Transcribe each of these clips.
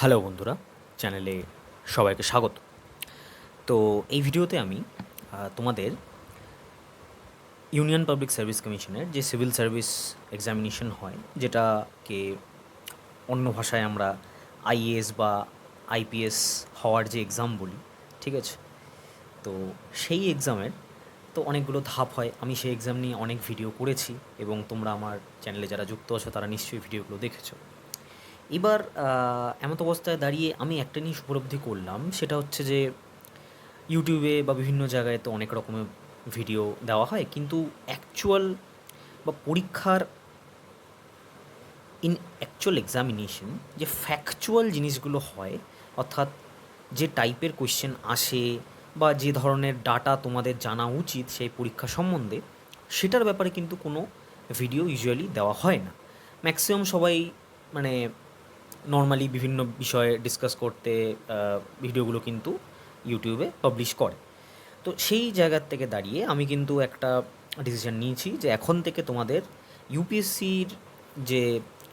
Hello বন্ধুরা, চ্যানেলে সবাইকে স্বাগত। তো এই ভিডিওতে আমি তোমাদের ইউনিয়ন পাবলিক সার্ভিস কমিশনের যে সিভিল সার্ভিস এক্সামিনেশন হয়, যেটাকে অন্য ভাষায় আমরা আইএএস বা আইপিএস হওয়ার যে এক্সাম বলি, ঠিক আছে? তো সেই এক্সামের তো অনেকগুলো ধাপ হয়। আমি সেই এক্সাম নিয়ে অনেক ভিডিও করেছি এবং তোমরা আমার চ্যানেলে যারা যুক্ত আছো তারা নিশ্চয়ই ভিডিওগুলো দেখেছো। এবার এমত অবস্থায় দাঁড়িয়ে আমি একটা জিনিস উপলব্ধি করলাম, সেটা হচ্ছে যে ইউটিউবে বা বিভিন্ন জায়গায় তো অনেক রকমের ভিডিও দেওয়া হয়, কিন্তু অ্যাকচুয়াল বা পরীক্ষার অ্যাকচুয়াল এক্সামিনেশন যে ফ্যাকচুয়াল জিনিসগুলো হয়, অর্থাৎ যে টাইপের কোয়েশ্চেন আসে বা যে ধরনের ডাটা তোমাদের জানা উচিত সেই পরীক্ষা সম্বন্ধে, সেটার ব্যাপারে কিন্তু কোনো ভিডিও ইউজুয়ালি দেওয়া হয় না। ম্যাক্সিমাম সবাই মানে নর্মালি বিভিন্ন বিষয়ে ডিসকাস করতে ভিডিওগুলো কিন্তু ইউটিউবে পাবলিশ করে। তো সেই জায়গার থেকে দাঁড়িয়ে আমি কিন্তু একটা ডিসিশন নিয়েছি যে এখন থেকে তোমাদের ইউপিএসসির যে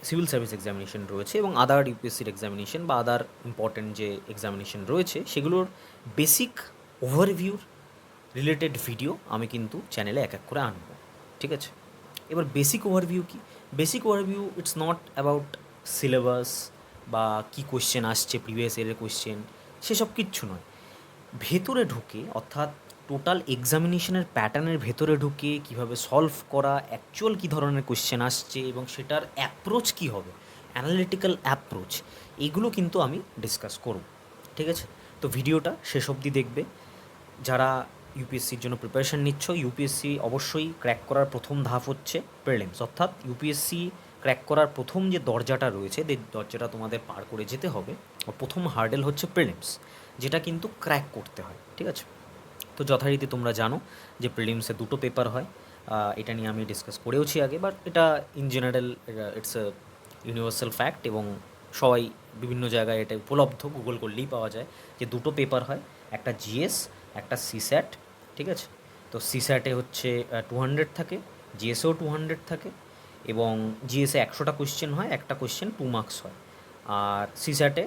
সিভিল সার্ভিস এক্সামিনেশন রয়েছে এবং আদার ইউপিএসসির এক্সামিনেশন বা আদার ইম্পর্ট্যান্ট যে এক্সামিনেশন রয়েছে সেগুলোর বেসিক ওভারভিউর রিলেটেড ভিডিও আমি কিন্তু চ্যানেলে এক এক করে আনবো, ঠিক আছে? এবার বেসিক ওভারভিউ কি? Basic overview it's not about syllabus বা কী কোয়েশ্চেন আসছে, প্রিভিয়াস ইয়ারের কোয়েশ্চেন, সেসব কিচ্ছু নয়। ভেতরে ঢুকে, অর্থাৎ টোটাল এক্সামিনেশনের প্যাটার্নের ভেতরে ঢুকে কীভাবে সলভ করা, অ্যাকচুয়াল কী ধরনের কোয়েশ্চেন আসছে এবং সেটার অ্যাপ্রোচ কী হবে, অ্যানালিটিক্যাল অ্যাপ্রোচ, এগুলো কিন্তু আমি ডিসকাস করব, ঠিক আছে? তো ভিডিওটা শেষ অবধি দেখবে। যারা ইউপিএসসির জন্য প্রিপারেশান নিচ্ছ, ইউপিএসসি অবশ্যই ক্র্যাক করার প্রথম ধাপ হচ্ছে প্রিলিমস, অর্থাৎ ইউপিএসসি ক্র্যাক করার প্রথম যে দরজাটা রয়েছে, যে দরজাটা তোমাদের পার করে যেতে হবে, প্রথম হার্ডেল হচ্ছে প্রিলিমস, যেটা কিন্তু ক্র্যাক করতে হয়, ঠিক আছে? তো যথারীতি তোমরা জানো যে প্রিলিমসে দুটো পেপার হয়। এটা নিয়ে আমি ডিসকাস করেওছি আগে, বাট এটা in general it's a universal fact এবং সবাই বিভিন্ন জায়গায় এটা উপলব্ধ, গুগল করলেই পাওয়া যায় যে দুটো পেপার হয়, একটা জিএস, একটা সিস্যাট, ঠিক আছে? তো সিস্যাটে হচ্ছে 200 থাকে, জিএসেও 200 থাকে এবং জিএসে 100টা কোয়েশ্চেন হয়, একটা কোয়েশ্চেন 2 মার্কস হয়। আর সিস্যাটে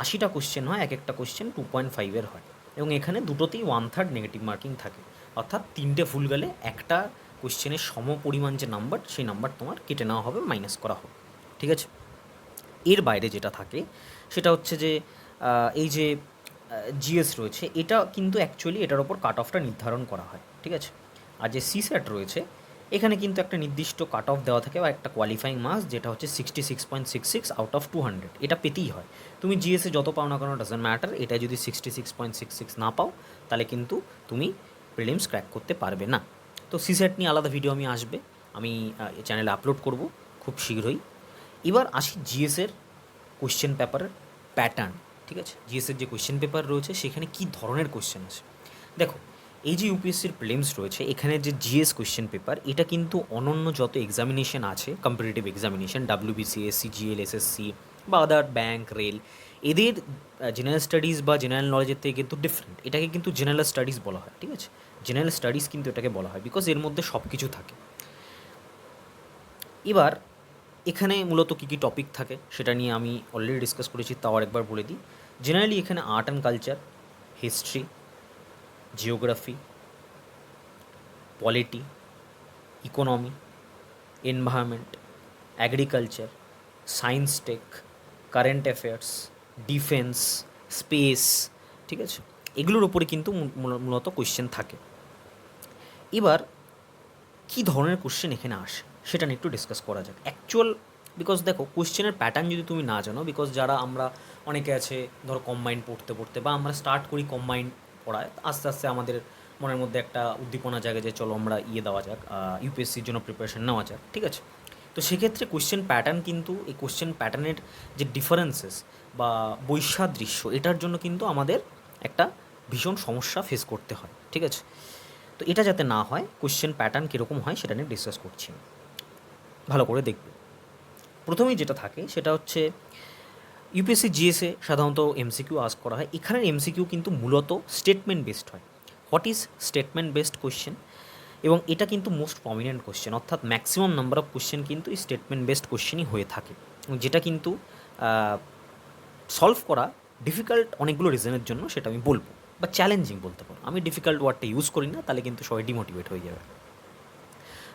80টা কোয়েশ্চেন হয়, এক একটা কোয়েশ্চেন 2.5-এর হয় এবং এখানে দুটোতেই 1/3 নেগেটিভ মার্কিং থাকে, অর্থাৎ তিনটে ভুল গেলে একটা কোয়েশ্চেনের সম পরিমাণ যে নাম্বার, সেই নাম্বার তোমার কেটে নেওয়া হবে, মাইনাস করা হবে, ঠিক আছে? এর বাইরে যেটা থাকে সেটা হচ্ছে যে এই যে জিএস রয়েছে, এটা কিন্তু অ্যাকচুয়ালি এটার ওপর কাট অফটা নির্ধারণ করা হয়, ঠিক আছে? আর যে সিস্যাট রয়েছে, এখানে কিন্তু একটা নির্দিষ্ট কাট অফ দেওয়া থাকে বা একটা কোয়ালিফাইং মার্কস, যেটা হচ্ছে 66.66 আউট অফ 200, এটা পেতেই হয়। তুমি জিএসে যত পাও না কেন, ডাজন্ট ম্যাটার, এটা যদি 66.66 না পাও তাহলে কিন্তু তুমি প্রিলিমস ক্র্যাক করতে পারবে না। তো সিস্যাট নিয়ে আলাদা ভিডিও আসবে, আমি চ্যানেলে আপলোড করব খুব শীঘ্রই। এবার আসি জিএসের কোয়েশ্চেন পেপারের প্যাটার্ন, ঠিক আছে? জিএসের যে কোয়েশ্চেন পেপার রয়েছে সেখানে কী ধরনের কোয়েশ্চেন আসে। দেখো, এই যে ইউপিএসসির প্রিলিমস রয়েছে, এখানে যে জিএস কোয়েশ্চেন পেপার, এটা কিন্তু অনন্য যত এক্সামিনেশন আছে, competitive examination, WBCS, CGL, SSC বা আদার ব্যাঙ্ক, রেল, এদের জেনারেল স্টাডিজ বা জেনারেল নলেজের থেকে কিন্তু ডিফারেন্ট। এটাকে কিন্তু জেনারেল স্টাডিজ বলা হয়, ঠিক আছে? জেনারেল স্টাডিজ কিন্তু এটাকে বলা হয় বিকজ এর মধ্যে সব কিছু থাকে। এবার এখানে মূলত কী কী টপিক থাকে সেটা নিয়ে আমি অলরেডি ডিসকাস করেছি, তাও আরেকবার বলে দিই। জেনারেলি এখানে art and culture, history, geography, polity, economy, environment, agriculture, science tech, current affairs, defence, space, ঠিক আছে? এগুলোর ওপরে কিন্তু মূলত কোয়েশ্চেন থাকে। এবার কী ধরনের কোশ্চেন এখানে আসে সেটা নিয়ে একটু ডিসকাস করা যাক অ্যাকচুয়াল। বিকজ দেখো, কোশ্চেনের প্যাটার্ন যদি তুমি না জানো, বিকজ যারা আমরা অনেকে আছে ধরো কম্বাইন্ড পড়তে পড়তে বা আমরা স্টার্ট করি কম্বাইন্ড পড়ায়, আস্তে আস্তে আমাদের মনের মধ্যে একটা উদ্দীপনা জাগে যে চলো আমরা দেওয়া যাক, ইউপিএসসির জন্য প্রিপারেশন নেওয়া যাক, ঠিক আছে? তো সেক্ষেত্রে কোশ্চেন প্যাটার্ন কিন্তু, এই কোশ্চেন প্যাটার্নের যে ডিফারেন্সেস বা বৈসাদৃশ্য, এটার জন্য কিন্তু আমাদের একটা ভীষণ সমস্যা ফেস করতে হয়, ঠিক আছে? তো এটা যাতে না হয়, কোশ্চেন প্যাটার্ন কীরকম হয় সেটা নিয়ে ডিসকাস করছি, ভালো করে দেখবে। প্রথমেই যেটা থাকে সেটা হচ্ছে ইউপিএসসি জিএসে সাধারণত এমসিকিউ আস্ক করা হয়। এখানের এমসিকিউ কিন্তু মূলত স্টেটমেন্ট বেসড হয়। What is statement based question? এবং এটা কিন্তু মোস্ট প্রমিনেন্ট কোশ্চেন, অর্থাৎ ম্যাক্সিমাম নাম্বার অফ কোশ্চেন কিন্তু এই স্টেটমেন্ট বেসড কোশ্চেনই হয়ে থাকে, যেটা কিন্তু সলভ করা ডিফিকাল্ট অনেকগুলো রিজনের জন্য, সেটা আমি বলবো, বা চ্যালেঞ্জিং বলতে পারো। আমি ডিফিকাল্ট ওয়ার্ডটা ইউজ করি না, তাহলে কিন্তু সবাই ডিমোটিভেট হয়ে যাবে।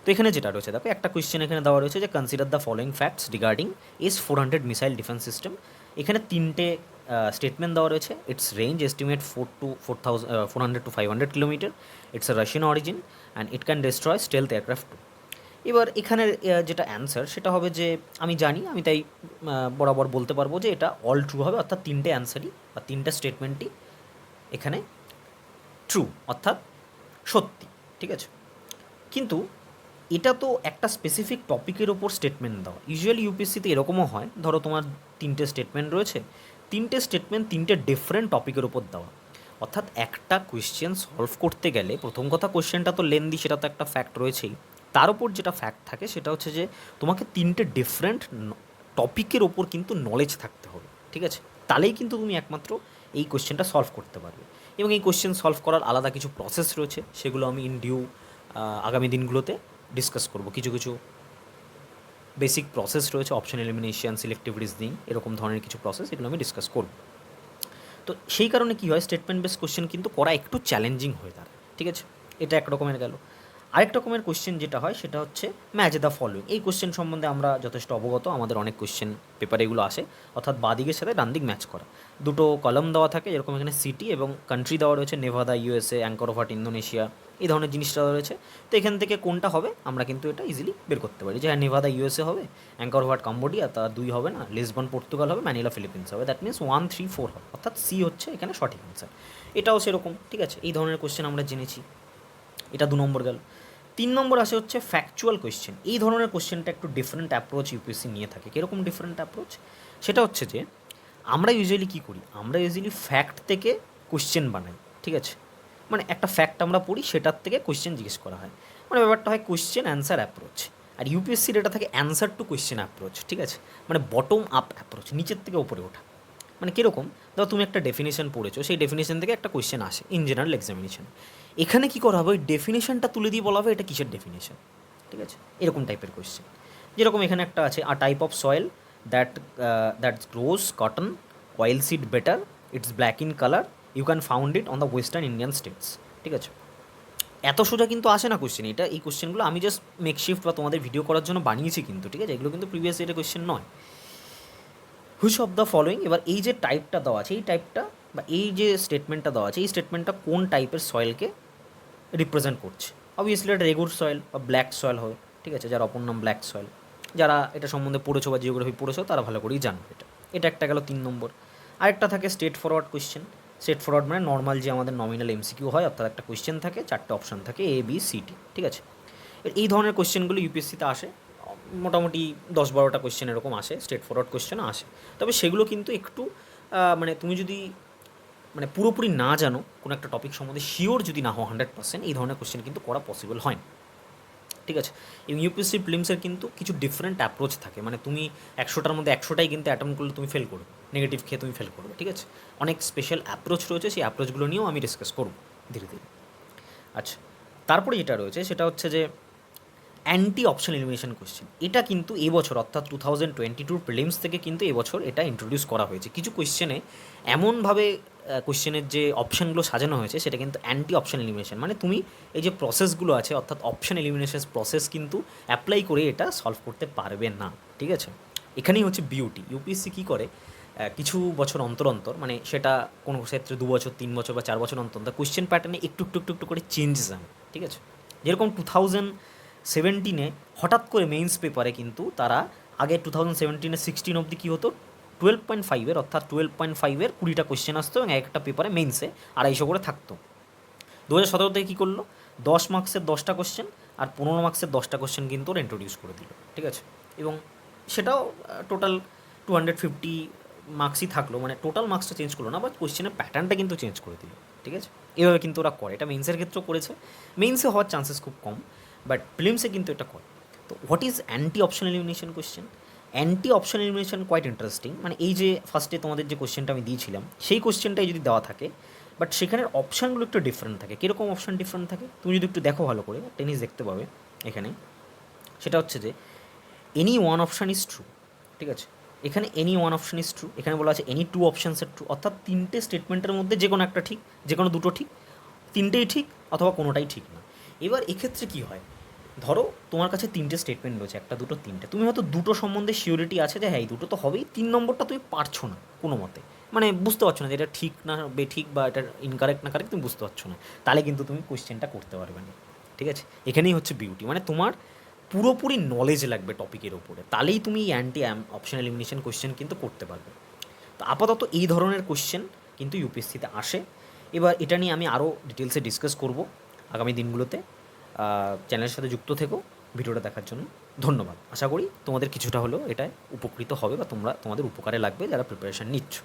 তো এখানে যেটা রয়েছে দেখো, একটা কোয়েশ্চেন এখানে দেওয়া রয়েছে যে consider the following facts regarding S-400 missile defence system. এখানে তিনটে স্টেটমেন্ট দেওয়া রয়েছে। It's range estimate 400 to 500 kilometre, it's a Russian origin and it can destroy stealth aircraft. এবার এখানে যেটা অ্যান্সার সেটা হবে যে আমি জানি, আমি তাই বরাবর বলতে পারবো যে এটা অল ট্রু হবে, অর্থাৎ তিনটে অ্যান্সারই বা তিনটে স্টেটমেন্টই এখানে ট্রু, অর্থাৎ সত্যি। ঠিক আছে, কিন্তু এটা তো একটা স্পেসিফিক টপিকের ওপর স্টেটমেন্ট দেওয়া। ইউজুয়ালি ইউপিএসসিতে এরকমও হয়, ধরো তোমার তিনটে স্টেটমেন্ট রয়েছে, তিনটে স্টেটমেন্ট তিনটে ডিফারেন্ট টপিকের ওপর দেওয়া। অর্থাৎ একটা কোয়েশ্চেন সলভ করতে গেলে প্রথম কথা কোয়েশ্চেনটা তো লেন্দি, সেটা তো একটা ফ্যাক্ট রয়েছেই। তার ওপর যেটা ফ্যাক্ট থাকে সেটা হচ্ছে যে তোমাকে তিনটে ডিফারেন্ট টপিকের ওপর কিন্তু নলেজ থাকতে হবে। ঠিক আছে, তাহলেই কিন্তু তুমি একমাত্র এই কোয়েশ্চেনটা সলভ করতে পারবে। এবং এই কোয়েশ্চেন সলভ করার আলাদা কিছু প্রসেস রয়েছে, সেগুলো আমি ইন ডিউ আগামী দিনগুলোতে ডিসকাস করব। কিছু কিছু বেসিক প্রসেস রয়েছে, অপশন এলিমিনেশন, সিলেক্টিভ রিজনিং, এরকম ধরনের কিছু প্রসেস, এগুলো আমি ডিসকাস করব। তো সেই কারণে কী হয়, স্টেটমেন্ট বেস কোশ্চেন কিন্তু করা একটু চ্যালেঞ্জিং হয়ে দাঁড়ায়। ঠিক আছে, এটা এক রকমের গেল। আরেক রকমের কোশ্চেন যেটা হয় সেটা হচ্ছে ম্যাচ দ্য ফলোইং। এই কোশ্চেন সম্বন্ধে আমরা যথেষ্ট অবগত, আমাদের অনেক কোশ্চেন পেপারে এগুলো আসে, অর্থাৎ বাদিকের সাথে ডান দিক ম্যাচ করা। দুটো কলম দেওয়া থাকে, যেরকম এখানে সিটি এবং কান্ট্রি দেওয়া রয়েছে, Nevada USA, anchor of heart Indonesia, এই ধরনের জিনিসটা রয়েছে। তো এখান থেকে কোনটা হবে আমরা কিন্তু এটা ইজিলি বের করতে পারি, যে হ্যাঁ নেভাদা ইউএসএ হবে, অ্যাঙ্কর অফ হার্ট কম্বোডিয়া, তার 2 হবে না, লিসবন পর্তুগাল হবে, ম্যানিলা ফিলিপিন্স হবে। দ্যাট মিনস 1, 3, 4 হবে, অর্থাৎ সি হচ্ছে এখানে সঠিক অ্যান্সার। এটাও সেরকম। ঠিক আছে, এই ধরনের কোশ্চেন আমরা জেনেছি, এটা 2 নম্বর গেল। 3 নম্বর আসে হচ্ছে ফ্যাকচুয়াল কোয়েশ্চেন। এই ধরনের কোয়েশ্চেনটা একটু ডিফারেন্ট অ্যাপ্রোচ ইউপিএসসি নিয়ে থাকে। কীরকম ডিফারেন্ট অ্যাপ্রোচ? সেটা হচ্ছে যে আমরা ইউজুয়ালি কী করি, আমরা ইউজুয়ালি ফ্যাক্ট থেকে কোয়েশ্চেন বানাই। ঠিক আছে, মানে একটা ফ্যাক্ট আমরা পড়ি, সেটার থেকে কোয়েশ্চেন জিজ্ঞেস করা হয়, মানে ব্যাপারটা হয় কোয়েশ্চেন অ্যান্সার অ্যাপ্রোচ। আর ইউপিএসসির এটা থাকে অ্যান্সার টু কোয়েশ্চেন অ্যাপ্রোচ। ঠিক আছে, মানে বটম আপ অ্যাপ্রোচ, নিচের থেকে ওপরে ওঠা। মানে কীরকম, ধরো তুমি একটা ডেফিনেশন পড়েছো, সেই ডেফিনেশন থেকে একটা কোয়েশ্চেন আসে ইন জেনারেল এক্সামিনেশন। এখানে কী করা হবে, ওই ডেফিনেশনটা তুলে দিয়ে বলা হবে এটা কিসের ডেফিনেশন। ঠিক আছে, এরকম টাইপের কোয়েশ্চেন। যেরকম এখানে একটা আছে, a type of soil that grows cotton oil seed better, it's black in colour, you can found it on the western Indian states. ঠিক আছে, এত সোজা কিন্তু আসে না কোয়েশ্চেন। এটা এই কোয়েশ্চেনগুলো আমি জাস্ট মেকশিফট বা তোমাদের ভিডিও করার জন্য বানিয়েছি কিন্তু। ঠিক আছে, এগুলো কিন্তু প্রিভিয়াস ইয়ারের কোয়েশ্চেন নয়। হুইচ অফ দ্য ফলোয়িং, এবার এই যে টাইপটা দেওয়া আছে, এই টাইপটা বা এই যে স্টেটমেন্টটা দেওয়া আছে, এই স্টেটমেন্টটা কোন টাইপের সয়েলকে রিপ্রেজেন্ট করছে? অবভিয়াসলি এটা রেগুর সয়েল বা ব্ল্যাক সয়েল হবে। ঠিক আছে, যার অপর নাম ব্ল্যাক সয়েল, যারা এটা সম্বন্ধে পড়েছো বা জিওগ্রাফি পড়েছো তারা ভালো করেই জানবে এটা। এটা একটা গেল 3 নম্বর। আরেকটা থাকে straight forward question. Straight forward মানে নর্মাল যে আমাদের নমিনাল এমসিকিউ হয়, অর্থাৎ একটা কোয়েশ্চেন থাকে, 4টে অপশান থাকে, এ বি সি ডি। ঠিক আছে, এই ধরনের কোয়েশ্চেনগুলো ইউপিএসসিতে আসে, মোটামুটি 10-12টা কোয়েশ্চেন এরকম আসে, স্ট্রেট ফরওয়ার্ড কোয়েশ্চেনও আসে। তবে সেগুলো কিন্তু একটু মানে তুমি যদি মানে পুরোপুরি না জানো, কোনো একটা টপিক সম্বন্ধে শিওর যদি না হও 100%, এই ধরনের কোয়েশ্চেন কিন্তু করা পসিবল হয় না। ঠিক আছে, এবং ইউপিএসসি প্রিলিমসের কিন্তু কিছু ডিফারেন্ট অ্যাপ্রোচ থাকে, মানে তুমি 100টার মধ্যে 100টাই কিন্তু অ্যাটেম্প করলে তুমি ফেল করবে, নেগেটিভ খেয়ে তুমি ফেল করবে। ঠিক আছে, অনেক স্পেশাল অ্যাপ্রোচ রয়েছে, সেই অ্যাপ্রোচগুলো নিয়েও আমি ডিসকাস করব ধীরে ধীরে। আচ্ছা, তারপরে যেটা রয়েছে সেটা হচ্ছে যে অ্যান্টি অপশন এলিমিনেশন কোয়েশ্চেন। এটা কিন্তু এবছর অর্থাৎ 2022 প্রিলিমস থেকে কিন্তু এবছর এটা ইন্ট্রোডিউস করা হয়েছে। কিছু কোয়েশ্চেনে এমনভাবে কোয়েশ্চেনের যে অপশানগুলো সাজানো হয়েছে সেটা কিন্তু অ্যান্টি অপশন এলিমিনেশন, মানে তুমি এই যে প্রসেসগুলো আছে অর্থাৎ অপশন এলিমিনেশন প্রসেস কিন্তু অ্যাপ্লাই করে এটা সলভ করতে পারবে না। ঠিক আছে, এখানেই হচ্ছে বিউটি। ইউপিএসসি কী করে, কিছু বছর অন্তর অন্তর, মানে সেটা কোনো ক্ষেত্রে 2 বছর, 3 বছর বা 4 বছর অন্তর অন্তর কোয়েশ্চেন প্যাটার্নে একটু একটু একটু একটু করে চেঞ্জেস আনে। ঠিক আছে, যেরকম 2017 হঠাৎ করে মেইনস পেপারে কিন্তু তারা আগে 2017 16 অবধি কী হতো, 12.5 অর্থাৎ 12.5 20টা কোয়েশ্চেন আসতো এবং একটা পেপারে মেইনসে 250 করে থাকতো। 2017 থেকে কী করলো, 10 মার্কসের 10টা কোয়েশ্চেন আর 15 মার্কসের 10টা কোয়েশ্চেন কিন্তু ওরা ইন্ট্রোডিউস করে দিল। ঠিক আছে, এবং সেটাও টোটাল 250 মার্কসই থাকলো, মানে টোটাল মার্কসটা চেঞ্জ করলো না, বাট কোয়েশ্চেনের প্যাটার্নটা কিন্তু চেঞ্জ করে দিল। ঠিক আছে, এভাবে কিন্তু ওরা করে, এটা মেইনসের ক্ষেত্রেও করেছে, মেইনসে হওয়ার চান্সেস খুব কম, বাট প্রিলিমসে কিন্তু এটা করে। তো what is anti option elimination question? Anti option elimination quite interesting, মানে এই যে ফার্স্টে তোমাদের যে কোয়েশ্চেনটা আমি দিয়েছিলাম সেই কোয়েশ্চেনটাই যদি দেওয়া থাকে, বাট সেখানের অপশানগুলো একটু ডিফারেন্ট থাকে। কীরকম অপশান ডিফারেন্ট থাকে তুমি যদি একটু দেখো ভালো করে, টেনিস দেখতে পাবে এখানে। সেটা হচ্ছে যে any one option is true. ঠিক আছে, এখানে any one option is true, এখানে বলা আছে any two options are true, অর্থাৎ তিনটে স্টেটমেন্টের মধ্যে যে কোনো একটা ঠিক, যে কোনো দুটো ঠিক, তিনটেই ঠিক অথবা কোনোটাই ঠিক না। এবার এক্ষেত্রে কী হয়, ধরো তোমার কাছে তিনটে স্টেটমেন্ট রয়েছে, একটা দুটো তিনটে, তুমি হয়তো দুটো সম্বন্ধে সিওরিটি আছে যে হ্যাঁ এই দুটো তো হবেই, 3 নম্বরটা তুমি পারছো না কোনো মতে, মানে বুঝতে পারছো না যে এটা ঠিক না বেঠিক বা এটা ইনকারেক্ট না কারেক্ট তুমি বুঝতে পারছো না, তাহলে কিন্তু তুমি কোয়েশ্চেনটা করতে পারবে না। ঠিক আছে, এখানেই হচ্ছে বিউটি, মানে তোমার পুরোপুরি নলেজ লাগবে টপিকের ওপরে, তাহলেই তুমি এই অ্যান্টি অপশন এলিমিনেশন কোয়েশ্চেন কিন্তু করতে পারবে। তো আপাতত এই ধরনের কোয়েশ্চেন কিন্তু ইউপিএসসিতে আসে। এবার এটা নিয়ে আমি আরও ডিটেলসে ডিসকাস করব আগামী দিনগুলোতে। চ্যানেলের সাথে যুক্ত থেকো। ভিডিওটা দেখার জন্য ধন্যবাদ। আশা করি তোমাদের কিছুটা হলেও এটা উপকৃত হবে বা তোমাদের উপকারে লাগবে যারা প্রিপারেশান নিচ্ছ।